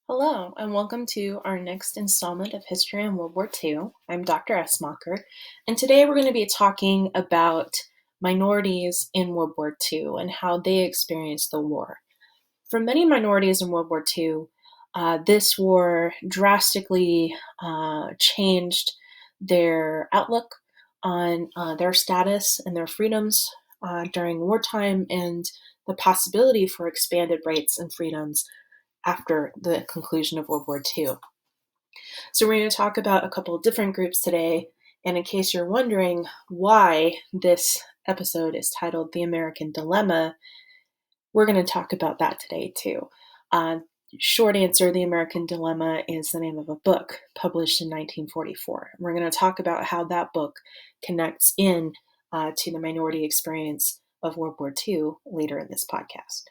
Hello, and welcome to our next installment of History on World War II. I'm Dr. Esmacher, and today we're going to be talking about minorities in World War II and how they experienced the war. For many minorities in World War II, this war drastically changed their outlook on their status and their freedoms during wartime and the possibility for expanded rights and freedoms after the conclusion of World War II. So we're going to talk about a couple of different groups today, and in case you're wondering why this episode is titled The American Dilemma, we're going to talk about that today too. Short answer, The American Dilemma is the name of a book published in 1944. We're going to talk about how that book connects in to the minority experience of World War II later in this podcast.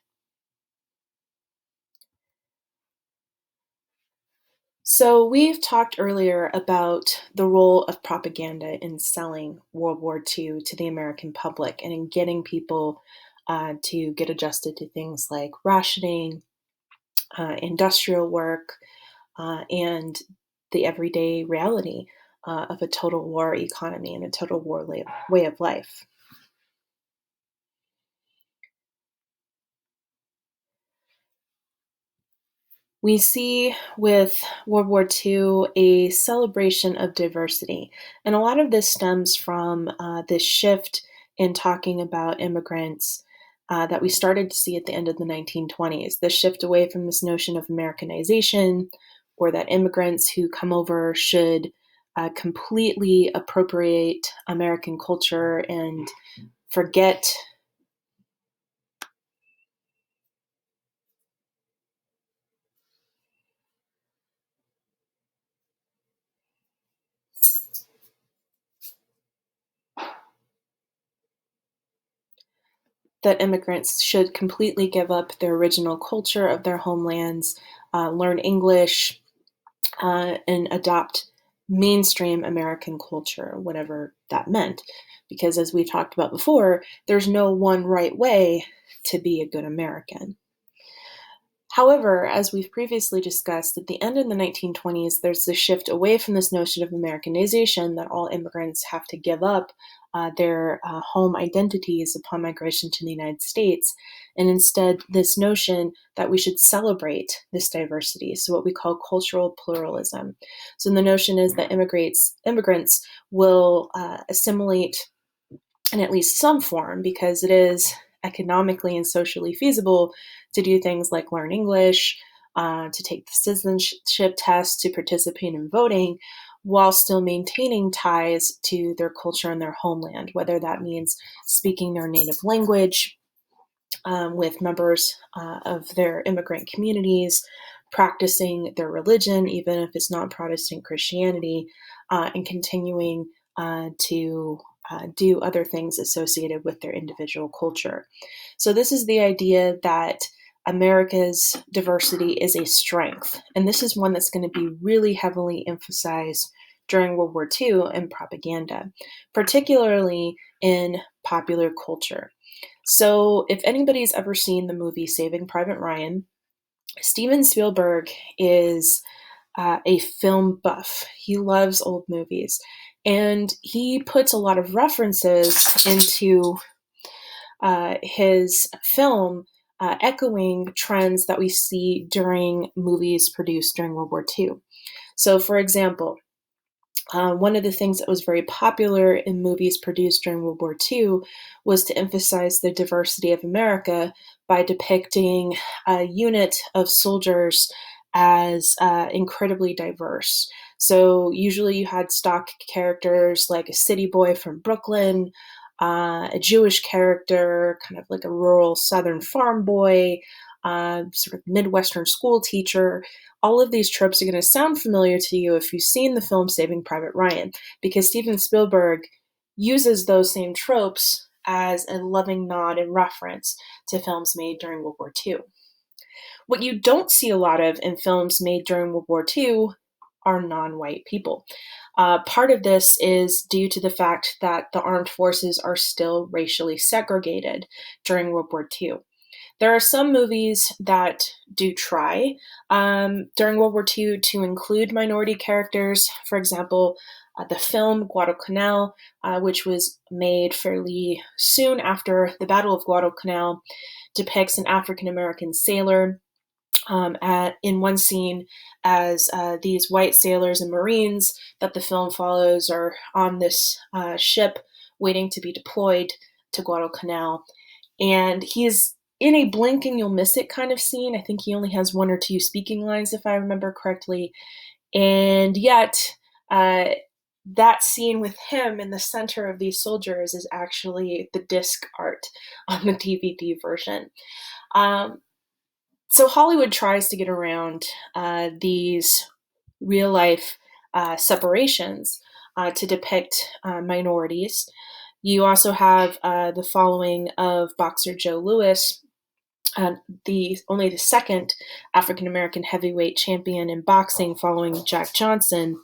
So we've talked earlier about the role of propaganda in selling World War II to the American public and in getting people to get adjusted to things like rationing, industrial work, and the everyday reality of a total war economy and a total war way of life. We see with World War II a celebration of diversity, and a lot of this stems from this shift in talking about immigrants that we started to see at the end of the 1920s. This shift away from this notion of Americanization, or that immigrants who come over should completely appropriate American culture and forget that immigrants should completely give up their original culture of their homelands, learn English, and adopt mainstream American culture, whatever that meant. Because as we talked about before, there's no one right way to be a good American. However, as we've previously discussed, at the end of the 1920s, there's this shift away from this notion of Americanization that all immigrants have to give up their home identities upon migration to the United States, and instead this notion that we should celebrate this diversity, so what we call cultural pluralism. So the notion is that immigrants will assimilate in at least some form because it is economically and socially feasible to do things like learn English, to take the citizenship test, to participate in voting, while still maintaining ties to their culture and their homeland, whether that means speaking their native language with members of their immigrant communities, practicing their religion, even if it's not Protestant Christianity, and continuing to do other things associated with their individual culture. So this is the idea that America's diversity is a strength, and this is one that's going to be really heavily emphasized during World War II in propaganda, particularly in popular culture. So if anybody's ever seen the movie Saving Private Ryan, Steven Spielberg is a film buff. He loves old movies, and he puts a lot of references into his film, echoing trends that we see during movies produced during World War II. So, for example, one of the things that was very popular in movies produced during World War II was to emphasize the diversity of America by depicting a unit of soldiers as incredibly diverse. So usually you had stock characters like a city boy from Brooklyn, a Jewish character, kind of like a rural Southern farm boy, sort of Midwestern school teacher. All of these tropes are going to sound familiar to you if you've seen the film Saving Private Ryan, because Steven Spielberg uses those same tropes as a loving nod and reference to films made during World War II. What you don't see a lot of in films made during World War II are non-white people. Part of this is due to the fact that the armed forces are still racially segregated during World War II. There are some movies that do try during World War II to include minority characters. For example, the film Guadalcanal, which was made fairly soon after the Battle of Guadalcanal, depicts an African American sailor in one scene as these white sailors and Marines that the film follows are on this ship waiting to be deployed to Guadalcanal. And he's in a blink and you'll miss it kind of scene. I think he only has one or two speaking lines, if I remember correctly. And yet, that scene with him in the center of these soldiers is actually the disc art on the DVD version. So Hollywood tries to get around these real life separations to depict minorities. You also have the following of boxer Joe Louis, only the second African American heavyweight champion in boxing, following Jack Johnson.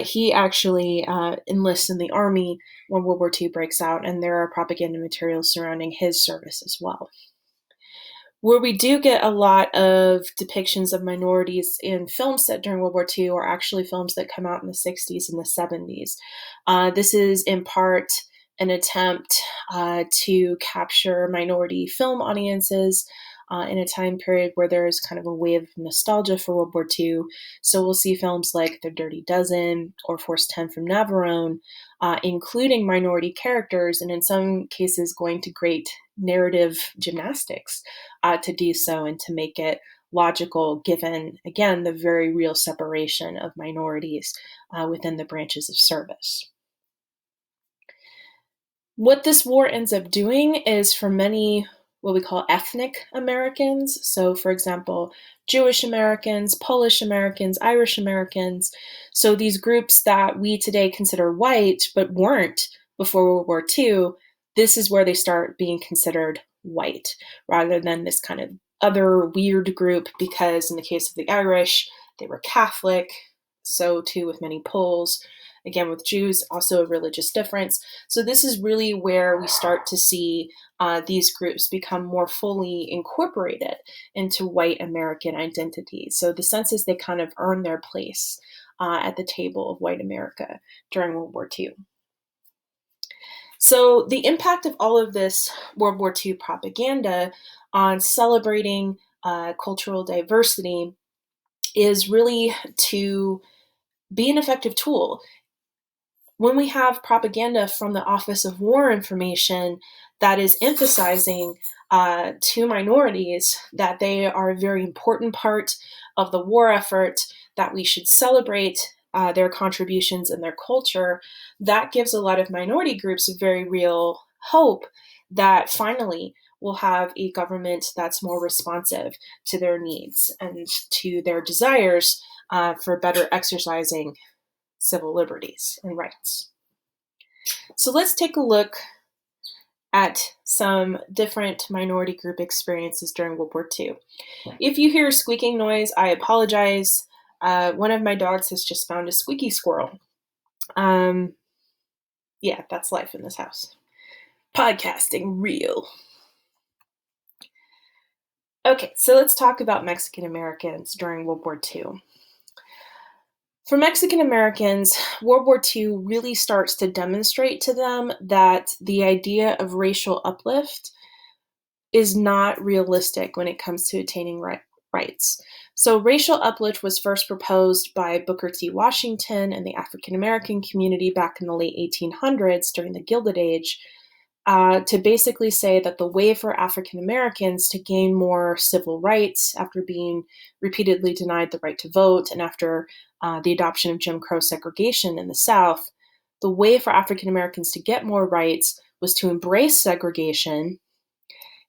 He actually enlists in the army when World War II breaks out, and there are propaganda materials surrounding his service as well. Where we do get a lot of depictions of minorities in films set during World War II are actually films that come out in the 60s and the 70s. This is in part an attempt to capture minority film audiences in a time period where there's kind of a wave of nostalgia for World War II. So we'll see films like The Dirty Dozen or Force 10 from Navarone, including minority characters, and in some cases going to great narrative gymnastics to do so and to make it logical, given, again, the very real separation of minorities within the branches of service. What this war ends up doing is, for many what we call ethnic Americans, so for example, Jewish Americans, Polish Americans, Irish Americans, so these groups that we today consider white but weren't before World War II, this is where they start being considered white rather than this kind of other weird group, because in the case of the Irish, they were Catholic, so too with many Poles. Again, with Jews, also a religious difference. So this is really where we start to see these groups become more fully incorporated into white American identity. So the sense is they kind of earn their place at the table of white America during World War II. So the impact of all of this World War II propaganda on celebrating cultural diversity is really to be an effective tool. When we have propaganda from the Office of War Information that is emphasizing to minorities that they are a very important part of the war effort, that we should celebrate their contributions and their culture, that gives a lot of minority groups a very real hope that finally we'll have a government that's more responsive to their needs and to their desires for better exercising civil liberties and rights. So let's take a look at some different minority group experiences during World War II. If you hear a squeaking noise, I apologize. One of my dogs has just found a squeaky squirrel. Yeah, that's life in this house. Podcasting real. Okay, so let's talk about Mexican Americans during World War II. For Mexican Americans, World War II really starts to demonstrate to them that the idea of racial uplift is not realistic when it comes to attaining rights. So racial uplift was first proposed by Booker T. Washington and the African American community back in the late 1800s during the Gilded Age, to basically say that the way for African Americans to gain more civil rights after being repeatedly denied the right to vote and after the adoption of Jim Crow segregation in the South, the way for African Americans to get more rights was to embrace segregation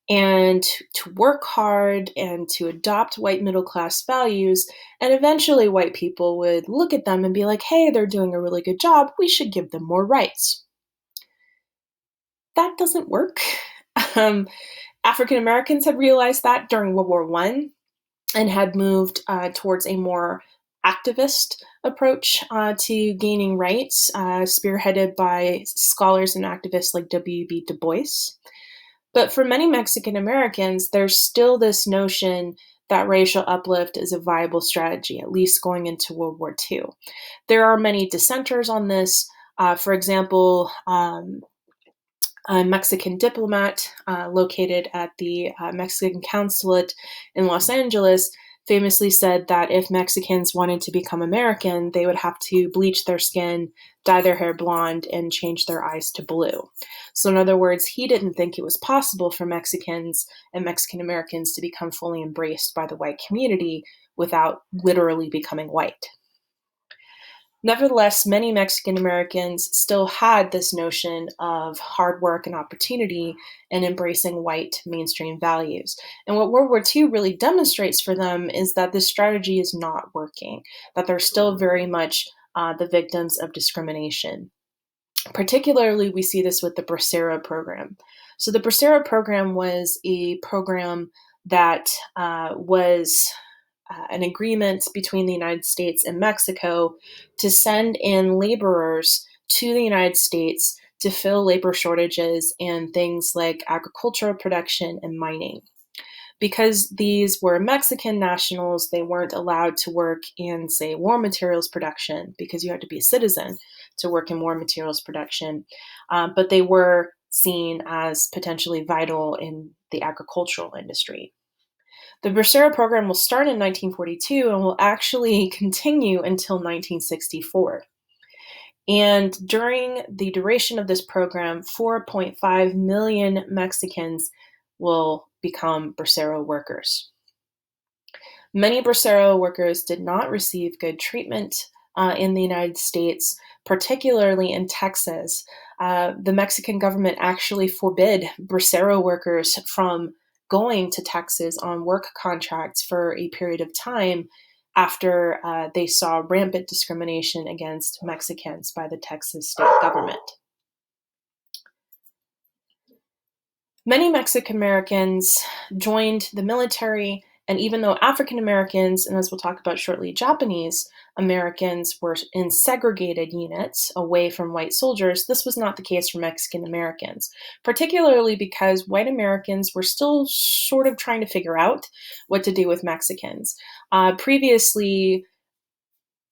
and to work hard and to adopt white middle class values. And eventually white people would look at them and be like, hey, they're doing a really good job. We should give them more rights. That doesn't work. African Americans had realized that during World War I and had moved towards a more activist approach to gaining rights, spearheaded by scholars and activists like W.B. Du Bois. But for many Mexican Americans, there's still this notion that racial uplift is a viable strategy, at least going into World War II. There are many dissenters on this. For example, a Mexican diplomat located at the Mexican consulate in Los Angeles famously said that if Mexicans wanted to become American, they would have to bleach their skin, dye their hair blonde, and change their eyes to blue. So, in other words, he didn't think it was possible for Mexicans and Mexican Americans to become fully embraced by the white community without literally becoming white. Nevertheless, many Mexican Americans still had this notion of hard work and opportunity and embracing white mainstream values. And what World War II really demonstrates for them is that this strategy is not working, that they're still very much the victims of discrimination. Particularly, we see this with the Bracero program. So the Bracero program was a program that was an agreement between the United States and Mexico to send in laborers to the United States to fill labor shortages in things like agricultural production and mining. Because these were Mexican nationals, they weren't allowed to work in, say, war materials production because you had to be a citizen to work in war materials production. But they were seen as potentially vital in the agricultural industry. The Bracero program will start in 1942 and will actually continue until 1964. And during the duration of this program, 4.5 million Mexicans will become Bracero workers. Many Bracero workers did not receive good treatment in the United States, particularly in Texas. The Mexican government actually forbid Bracero workers from going to Texas on work contracts for a period of time after they saw rampant discrimination against Mexicans by the Texas state government. Many Mexican Americans joined the military, and even though African Americans, and as we'll talk about shortly, Japanese Americans were in segregated units away from white soldiers, this was not the case for Mexican Americans, particularly because white Americans were still sort of trying to figure out what to do with Mexicans. Previously,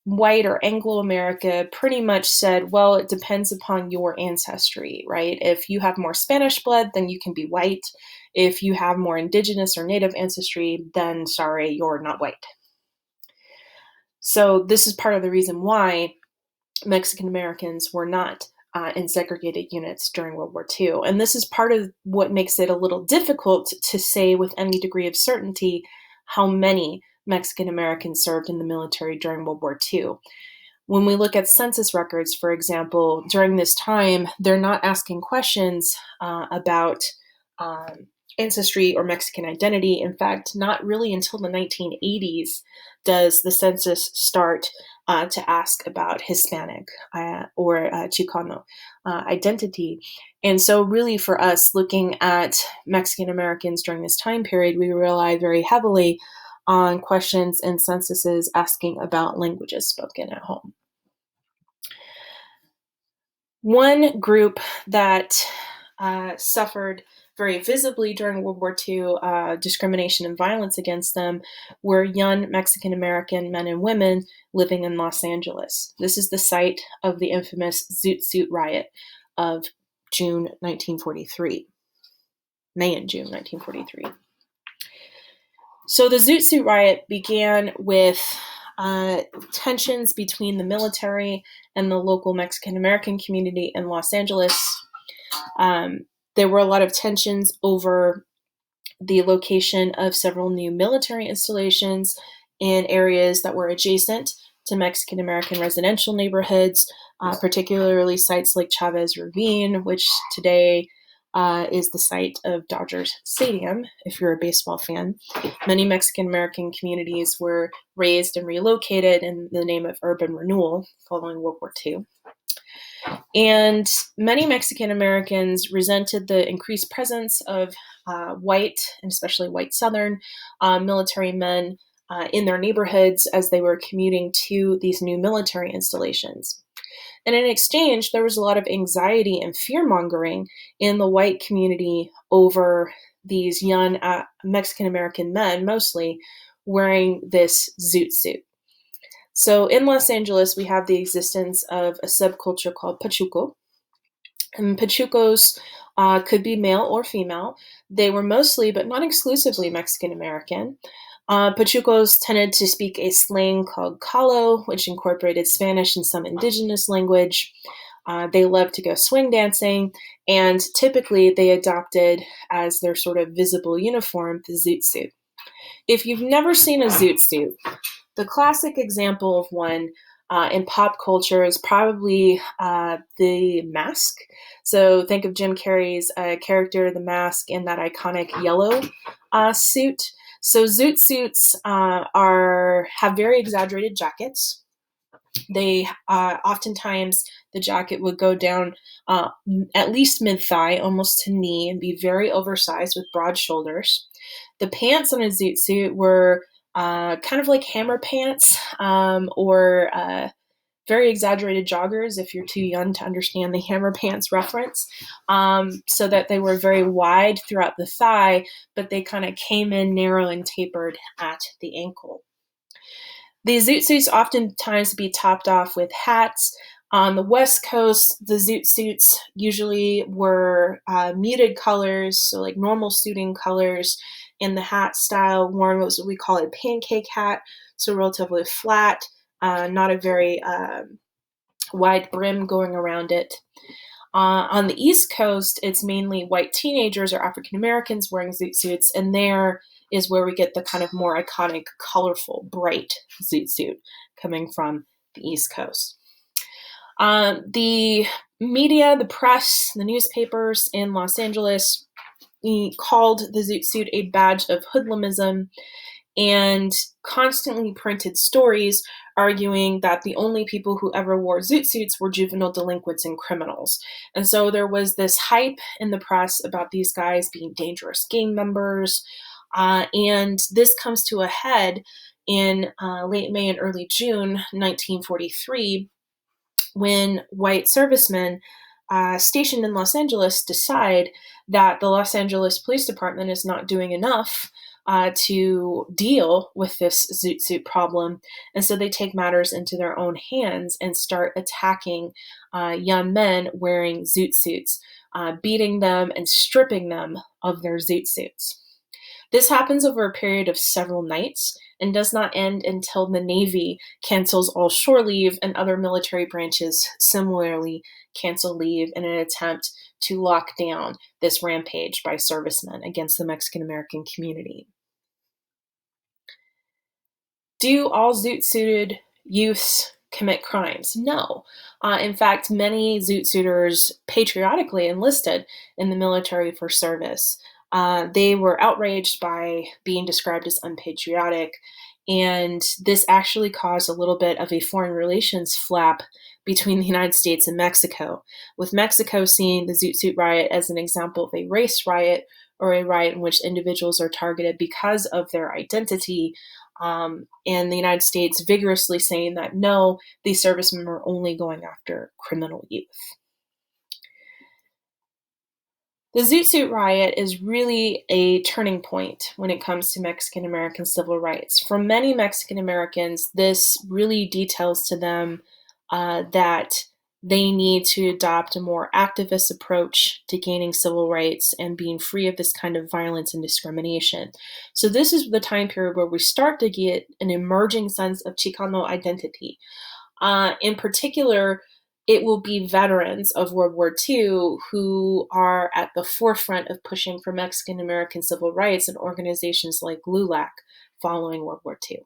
white or Anglo-America pretty much said, well, it depends upon your ancestry, right? If you have more Spanish blood, then you can be white. If you have more indigenous or native ancestry, then sorry, you're not white. So this is part of the reason why Mexican Americans were not in segregated units during World War II. And this is part of what makes it a little difficult to say with any degree of certainty how many Mexican Americans served in the military during World War II. When we look at census records, for example, during this time, they're not asking questions about ancestry or Mexican identity. In fact, not really until the 1980s does the census start to ask about Hispanic or Chicano identity. And so really for us, looking at Mexican Americans during this time period, we rely very heavily on questions and censuses asking about languages spoken at home. One group that suffered very visibly during World War II discrimination and violence against them were young Mexican American men and women living in Los Angeles. This is the site of the infamous Zoot Suit riot of June 1943. May and June 1943. So the Zoot Suit riot began with tensions between the military and the local Mexican American community in Los Angeles. There were a lot of tensions over the location of several new military installations in areas that were adjacent to Mexican American residential neighborhoods, particularly sites like Chavez Ravine, which today is the site of Dodgers Stadium, if you're a baseball fan. Many Mexican American communities were razed and relocated in the name of urban renewal following World War II. And many Mexican Americans resented the increased presence of white, and especially white Southern military men in their neighborhoods as they were commuting to these new military installations. And in exchange, there was a lot of anxiety and fear mongering in the white community over these young Mexican American men, mostly wearing this zoot suit. So in Los Angeles, we have the existence of a subculture called Pachuco. And Pachucos could be male or female. They were mostly, but not exclusively, Mexican American. Pachucos tended to speak a slang called Calo, which incorporated Spanish and some indigenous language. They loved to go swing dancing, and typically they adopted as their sort of visible uniform the zoot suit. If you've never seen a zoot suit, the classic example of one in pop culture is probably The Mask. So think of Jim Carrey's character, The Mask, in that iconic yellow suit. So zoot suits have very exaggerated jackets. They oftentimes the jacket would go down at least mid-thigh, almost to knee, and be very oversized with broad shoulders. The pants on a zoot suit were kind of like hammer pants or very exaggerated joggers if you're too young to understand the hammer pants reference, so that they were very wide throughout the thigh, but they kind of came in narrow and tapered at the ankle. The zoot suits oftentimes be topped off with hats. On the West Coast, the zoot suits usually were muted colors, so like normal suiting colors, and the hat style worn was what we call a pancake hat, so relatively flat, not a very wide brim going around it. On the East Coast, it's mainly white teenagers or African Americans wearing zoot suits, and there is where we get the kind of more iconic, colorful, bright zoot suit coming from the East Coast. The media, the press, the newspapers in Los Angeles called the zoot suit a badge of hoodlumism and constantly printed stories arguing that the only people who ever wore zoot suits were juvenile delinquents and criminals. And so there was this hype in the press about these guys being dangerous gang members. And this comes to a head in late May and early June 1943 when white servicemen stationed in Los Angeles decide that the Los Angeles Police Department is not doing enough to deal with this zoot suit problem. And so they take matters into their own hands and start attacking young men wearing zoot suits, beating them and stripping them of their zoot suits. This happens over a period of several nights and does not end until the Navy cancels all shore leave and other military branches similarly cancel leave in an attempt to lock down this rampage by servicemen against the Mexican American community. Do all zoot-suited youths commit crimes? No. In fact, many zoot suiters patriotically enlisted in the military for service. They were outraged by being described as unpatriotic, and this actually caused a little bit of a foreign relations flap between the United States and Mexico, with Mexico seeing the Zoot Suit riot as an example of a race riot or a riot in which individuals are targeted because of their identity, and the United States vigorously saying that no, these servicemen were only going after criminal youth. The Zoot Suit riot is really a turning point when it comes to Mexican American civil rights. For many Mexican Americans, this really details to them that they need to adopt a more activist approach to gaining civil rights and being free of this kind of violence and discrimination. So this is the time period where we start to get an emerging sense of Chicano identity. In particular, it will be veterans of World War II who are at the forefront of pushing for Mexican American civil rights in organizations like LULAC following World War II.